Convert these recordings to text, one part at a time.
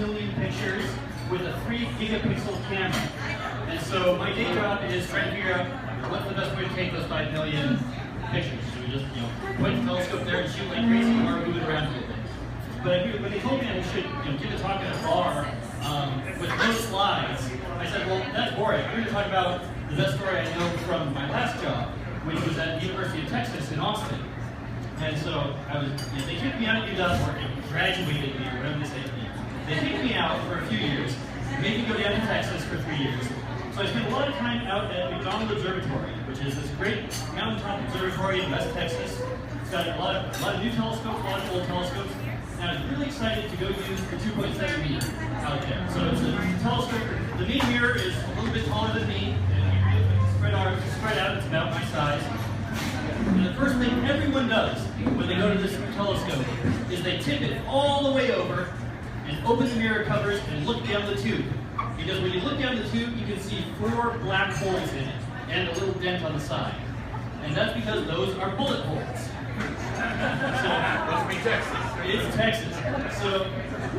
million pictures with a 3 gigapixel camera. And so my day job is trying to figure out what's the best way to take those 5 million pictures. Should we just, point the telescope there and shoot like crazy, or move it around a little bit? But when they told me I should, give a talk at a bar with no slides, I said, well, that's boring. I'm going to talk about the best story I know from my last job, which was at the University of Texas in Austin. And so they kicked me out of UW, or graduated me, or whatever they say. They kicked me out for a few years, made me go down to Texas for 3 years. So I spent a lot of time out at McDonald Observatory, which is this great mountaintop observatory in West Texas. It's got a lot of new telescopes, a lot of old telescopes. And I was really excited to go use the 2.7 meter out there. So it's a telescope. The main mirror is a little bit taller than me, and spread out, it's about my size. And the first thing everyone does when they go to this telescope is they tip it all the way over and open the mirror covers and look down the tube. Because when you look down the tube, you can see 4 black holes in it and a little dent on the side. And that's because those are bullet holes. So, must be Texas. It's Texas. So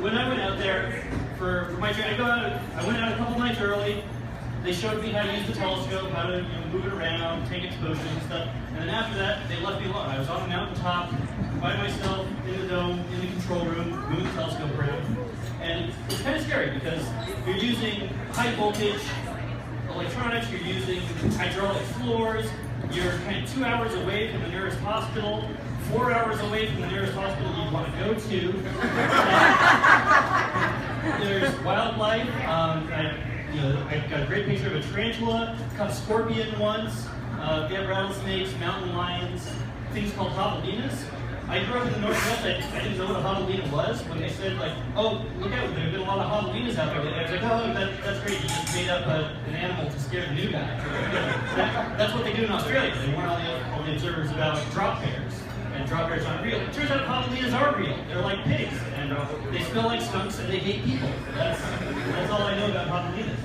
when I went out there for my training, I went out a couple nights early. They showed me how to use the telescope, how to move it around, take exposures and stuff. And then after that, they left me alone. I was on the mountaintop by myself in the dome, in the control room, moving the telescope around. And it's kind of scary because you're using high voltage electronics, you're using hydraulic floors, you're kind of 2 hours away from the nearest hospital, 4 hours away from the nearest hospital you want to go to. There's wildlife. I got a great picture of a tarantula, caught a scorpion once. We have rattlesnakes, mountain lions, things called javelinas. I grew up in the Northwest. I didn't know what a javelina was. When they said, like, oh, look out, there have been a lot of javelinas out there. I was like, oh, that's great. You just made up an animal to scare the new guy. That's what they do in Australia. They warn all the observers about drop bears. And drop bears aren't real. It turns out javelinas are real. They're like pigs. And they smell like skunks and they hate people. That's all I know about javelinas.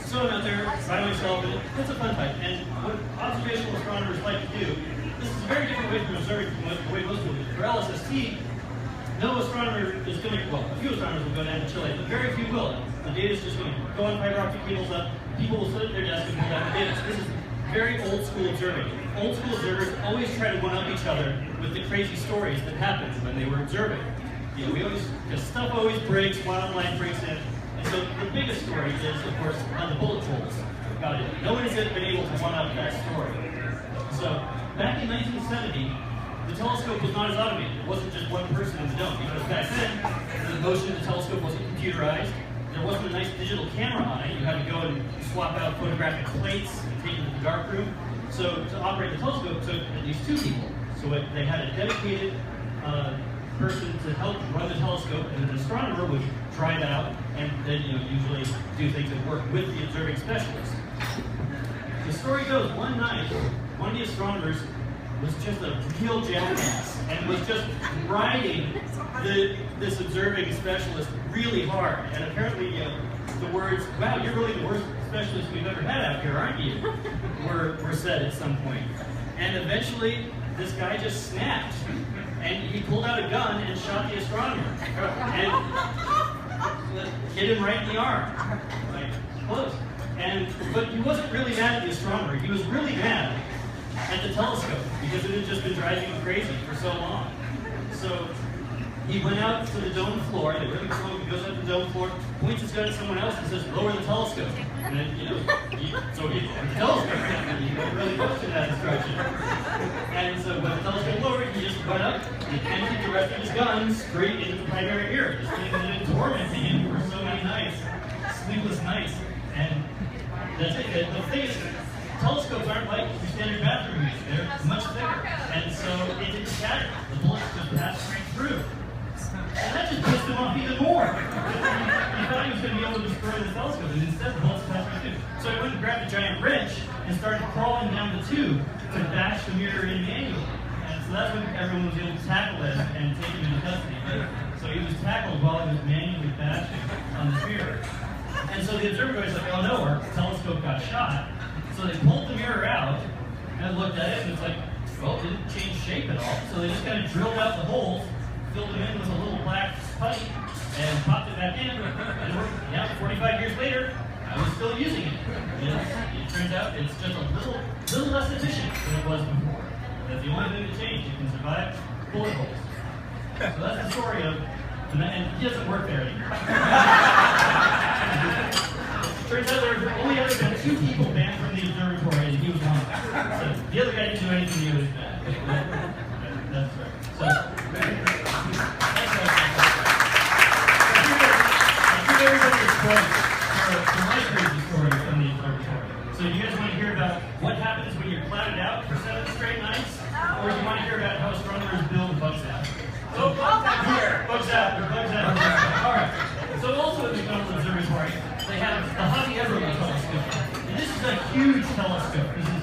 So I'm out there by myself, and it's a fun time. And what observational astronomers like to do, this is a very different way from observing from the way most people do. For LSST, no astronomer is going to, well, a few astronomers will go down to Chile, but very few will. The data is just going to go on fiber optic cables up, people will sit at their desk and pull out the data. So this is very old school observing. Old school observers always try to one-up each other with the crazy stories that happened when they were observing. Because stuff always breaks, wildlife breaks in. And so the biggest story is, of course, on the bullet holes. No one has been able to one-up that story. So back in 1970, the telescope was not as automated. It wasn't just one person in the dome. Because back then, the motion of the telescope wasn't computerized. There wasn't a nice digital camera on it. You had to go and swap out photographic plates and take them to the darkroom. So to operate the telescope took at least 2 people. So they had a dedicated person to help run the telescope, and an astronomer would try it out, and then usually do things that work with the observing specialist. The story goes, one night, one of the astronomers was just a real jackass and was just riding this observing specialist really hard. And apparently, the words, "Wow, you're really the worst specialist we've ever had out here, aren't you?" were said at some point. And eventually, this guy just snapped. And he pulled out a gun and shot the astronomer. And hit him right in the arm. Like, close. But he wasn't really mad at the astronomer. He was really mad at the telescope because it had just been driving him crazy for so long. So he went out to the dome floor. They were in the dome. He goes up to the dome floor, points his gun at someone else, and says, "Lower the telescope." And then, so the telescope he went really close to that instruction. And so when the telescope lowered, he just went up and emptied the rest of his gun straight into the primary mirror. This thing had been tormenting him for so many nights, sleepless nights. And that's it. The thing is, telescopes aren't like your standard bathroom mirrors. They're much thicker. And so it didn't shatter. The bullets just passed straight through. And that just pissed him off even more. He thought he was going to be able to destroy the telescope, and instead the bullets passed right through. So he went and grabbed a giant wrench and started crawling down the tube to bash the mirror in manually. And so that's when everyone was able to tackle it and take him into custody. So he was tackled while he was manually bashing on the mirror. And so the observer was like, "Oh no, our telescope got shot." So they pulled the mirror out and looked at it, and it's like, well, it didn't change shape at all. So they just kind of drilled out the holes, filled them in with a little black putty, and popped it back in. And now, 45 years later, I was still using it. It turns out it's just a little less efficient than it was before. That's the only thing that changed. It can survive bullet holes. So that's the story of, and he doesn't work there anymore. Turns out there have only ever been 2 people banned from the observatory, and he was one of them. So the other guy didn't do anything he was bad. That's right. So, everybody is close for my crazy story from the observatory. So you guys want to hear about what happens when you're clouded out for 7 straight nights? Or do you want to hear about how astronomers build bugs out? So bugs out! Bugs out. Alright. So also at the Astronomical Observatory, they have the Hobby Everly telescope. And this is a huge telescope. This is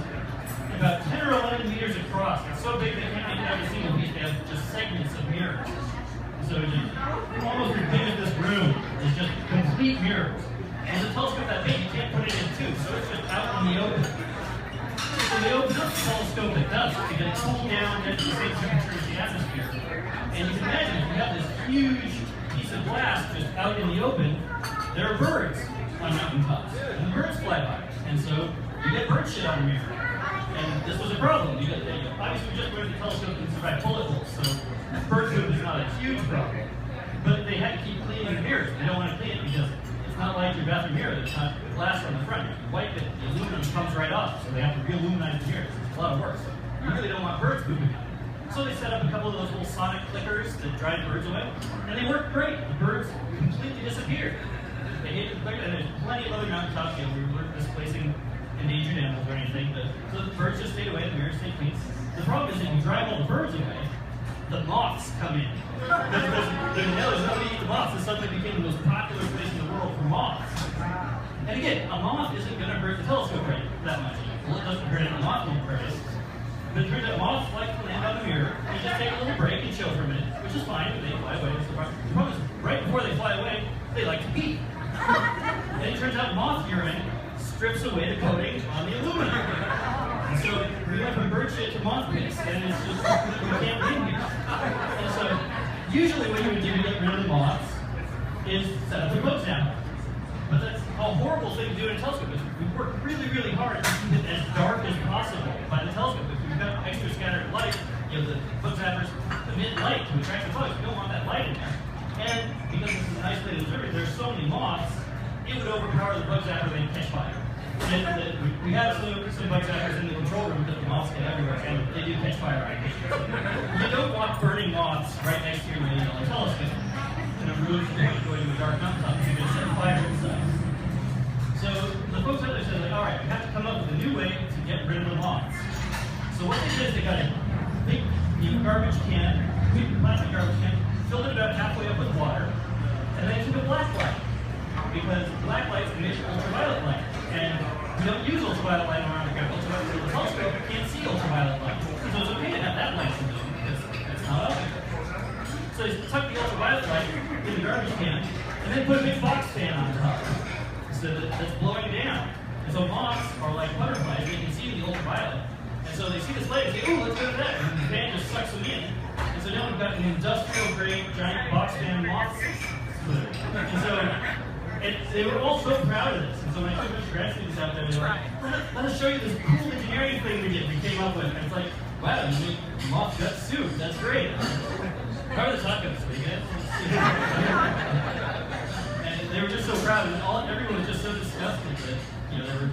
about 10 or 11 meters across. It's so big they can't make every single piece. They have just segments of mirrors. So it's just almost as big as this room is just complete mirrors. And the telescope that big, you can't put it in 2, so it's just out in the open. So they open up the telescope at dusk to get cooled down at the same temperature as the atmosphere. And you can imagine if you have this huge piece of glass just out in the open, there are birds on mountaintops. And the birds fly by. And so you get bird shit on the mirror. And this was a problem. Obviously, we just learned the telescope can survive bullet holes, so bird poop is not a huge problem. But they had to keep cleaning the mirrors. They don't want to clean it because it's not like your bathroom mirror that's not glass on the front. If you wipe it, the aluminum comes right off, so they have to re-illuminize the mirrors. It's a lot of work. So you really don't want birds pooping out. So they set up a couple of those little sonic clickers that drive birds away, and they worked great. The birds completely disappeared. They hit the clicker, and there's plenty of other mountaintops. We weren't displacing endangered animals or anything, but so the birds just stayed away, the mirrors stayed clean. The problem is if you drive all the birds away, the moths come in. There's nobody to eat the moths. It suddenly became the most popular place in the world for moths. And again, a moth isn't going to hurt the telescope that much. Well, it doesn't hurt it, the moth won't hurt it. But it turns out moths like to land on the mirror and just take a little break and chill for a minute, which is fine, but they fly away. The problem is, right before they fly away, they like to pee. And it turns out moth urine strips away the coating on the aluminum. And so we went from bird shit to moth piss, and it's just, we can't live here. And so, usually what you would do to get rid of the moths is set up the bug zapper. But that's a horrible thing to do in a telescope. We work really, really hard to keep it as dark as possible by the telescope. If we've got extra scattered light, the bug zappers emit light to attract the bugs. We don't want that light in there. And because this is an isolated observatory, there's so many moths, it would overpower the bug zapper and catch fire. And we have some bug zappers in the control room because the moths get everywhere, and they do catch fire. You don't want burning moths right next to your main telescope. In a room going to a dark mountaintop, you're going to set fire inside. So the folks out there said, like, all right, we have to come up with a new way to get rid of the moths. So what they did is they got a big garbage can, big plastic garbage can, filled it about halfway up with water, and then took a black light. Because black lights emit ultraviolet light. And we don't use ultraviolet light around the ultraviolet. The telescope can't see ultraviolet light. So it's okay to have that light in because it's not up. So they tuck the ultraviolet light in the garbage can, and then put a big box fan on top. So that's blowing down. And so moths are like butterflies, they can see the ultraviolet. And so they see this light and say, ooh, let's go to that. And the fan just sucks them in. And so now we've got an industrial grade giant box fan moth splitter. And so they were all so proud of this. And so when I took a bunch of grad students out there, they were like, let us show you this cool engineering thing we came up with. And it's like, wow, you make moth gut soup. That's great. How are the tacos? Are you good? And they were just so proud, and everyone was just so disgusted that there were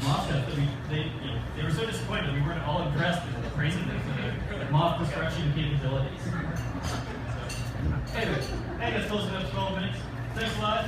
moth guts that they were so disappointed that we weren't all impressed with praising them for their moth destruction capabilities. So, anyway, I think that's close enough. 12 minutes. Thanks a lot.